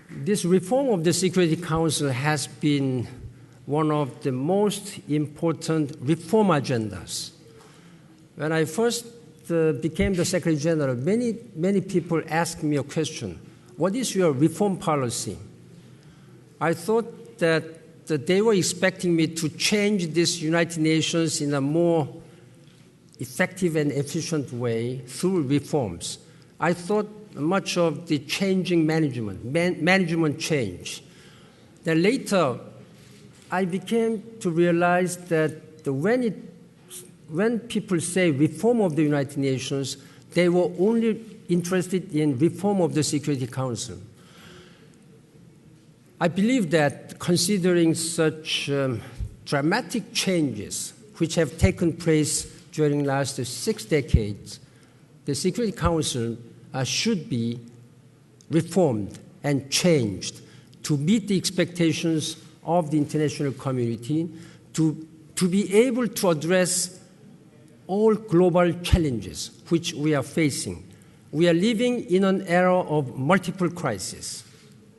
This reform of the Security Council has been one of the most important reform agendas. When I first became the Secretary General, many people asked me a question: what is your reform policy? I thought that they were expecting me to change this United Nations in a more effective and efficient way through reforms. I thought much of the changing management change. Then later, I began to realize that when people say reform of the United Nations, they were only interested in reform of the Security Council. I believe that considering such dramatic changes which have taken place during the last 6 decades, the Security Council should be reformed and changed to meet the expectations of the international community, to be able to address all global challenges which we are facing. We are living in an era of multiple crises,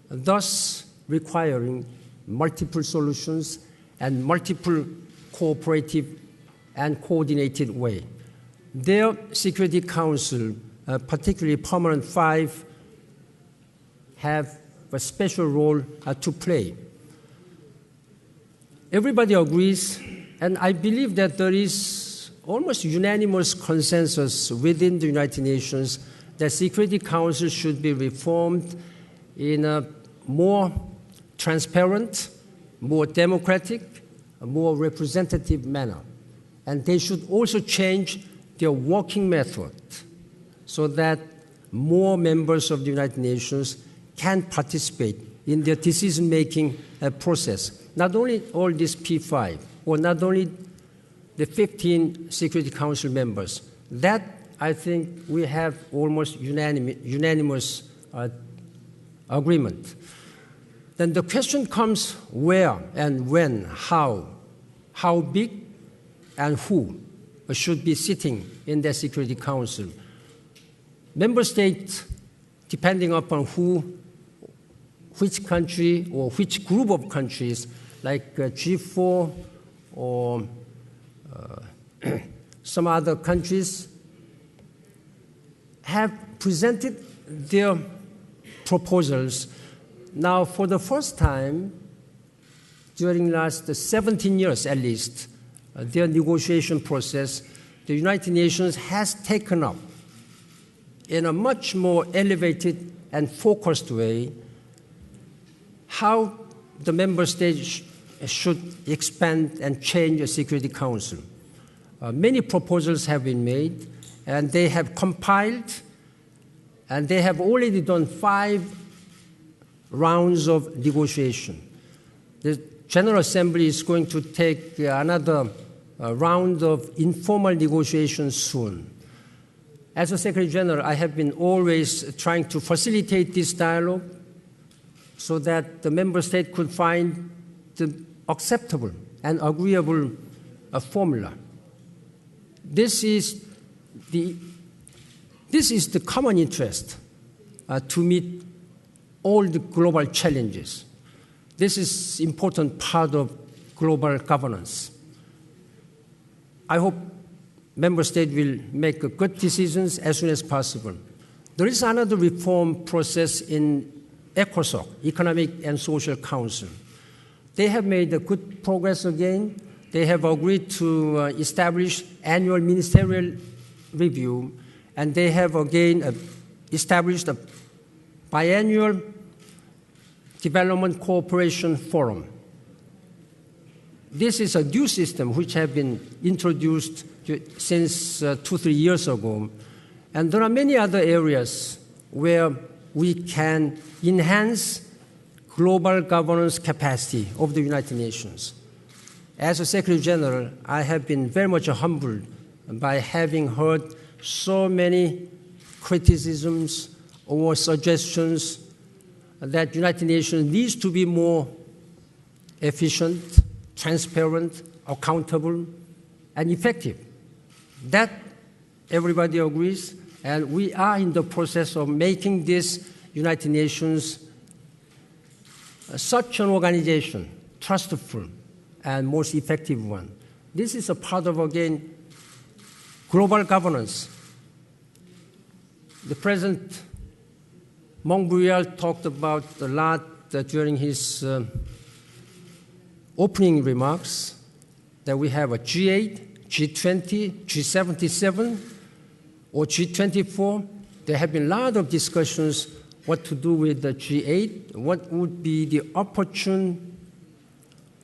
thus requiring multiple solutions and multiple cooperative and coordinated way. Their Security Council, particularly Permanent 5, have a special role to play. Everybody agrees, and I believe that there is almost unanimous consensus within the United Nations that Security Council should be reformed in a more transparent, more democratic, a more representative manner. And they should also change their working method so that more members of the United Nations can participate in their decision-making process. Not only all these P5, or not only the 15 Security Council members. That, I think, we have almost unanimous agreement. Then the question comes where and when, how big and who should be sitting in the Security Council. Member states, depending upon which country or which group of countries, like G4 or some other countries, have presented their proposals. Now, for the first time, during the last 17 years at least, their negotiation process, the United Nations has taken up in a much more elevated and focused way how the member states should expand and change the Security Council. Many proposals have been made, and they have compiled, and they have already done 5 rounds of negotiation. The General Assembly is going to take another round of informal negotiations soon. As a Secretary General, I have been always trying to facilitate this dialogue so that the member state could find the acceptable and agreeable formula. This is the common interest to meet all the global challenges. This is an important part of global governance. I hope member states will make good decisions as soon as possible. There is another reform process in ECOSOC, Economic and Social Council. They have made good progress again. They have agreed to establish annual ministerial review, and they have again established a biannual development cooperation forum. This is a new system which has been introduced since 2-3 years ago, and there are many other areas where we can enhance global governance capacity of the United Nations. As a Secretary General, I have been very much humbled by having heard so many criticisms or suggestions that the United Nations needs to be more efficient, transparent, accountable, and effective. That everybody agrees, And we are in the process of making this United Nations such an organization, trustful and most effective one. This is a part of, again, global governance. The President Mongbuyal talked about a lot during his opening remarks, that we have a G8, G20, G77, or G24. There have been a lot of discussions what to do with the G8, what would be the opportune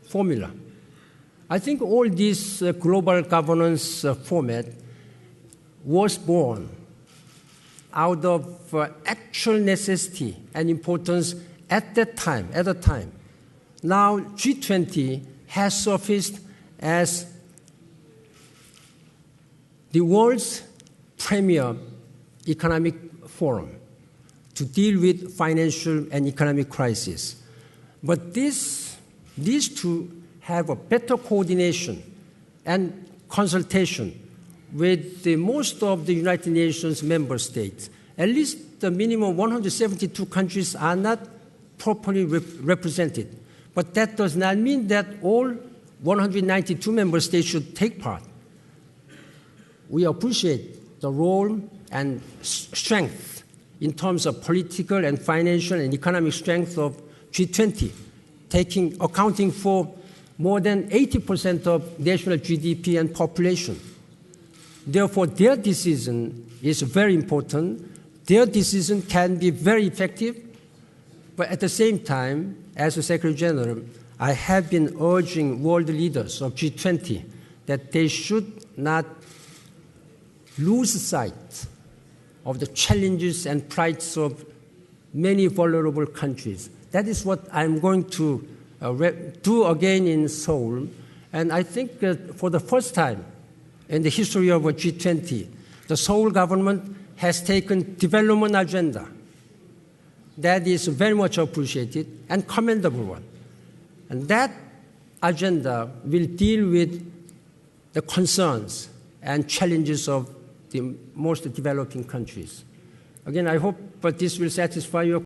formula. I think all this global governance format was born out of actual necessity and importance at the time. Now, G20 has surfaced as the world's premier economic forum to deal with financial and economic crisis. But these two have a better coordination and consultation with most of the United Nations member states. At least the minimum 172 countries are not properly represented. But that does not mean that all 192 member states should take part. We appreciate the role and strength in terms of political and financial and economic strength of G20, accounting for more than 80% of national GDP and population. Therefore, their decision is very important. Their decision can be very effective. But at the same time, as the Secretary General, I have been urging world leaders of G20 that they should not lose sight of the challenges and plights of many vulnerable countries. That is what I'm going to do again in Seoul. And I think for the first time in the history of G20, the Seoul government has taken development agenda. That is very much appreciated and commendable one. And that agenda will deal with the concerns and challenges of the most developing countries. Again, I hope this will satisfy your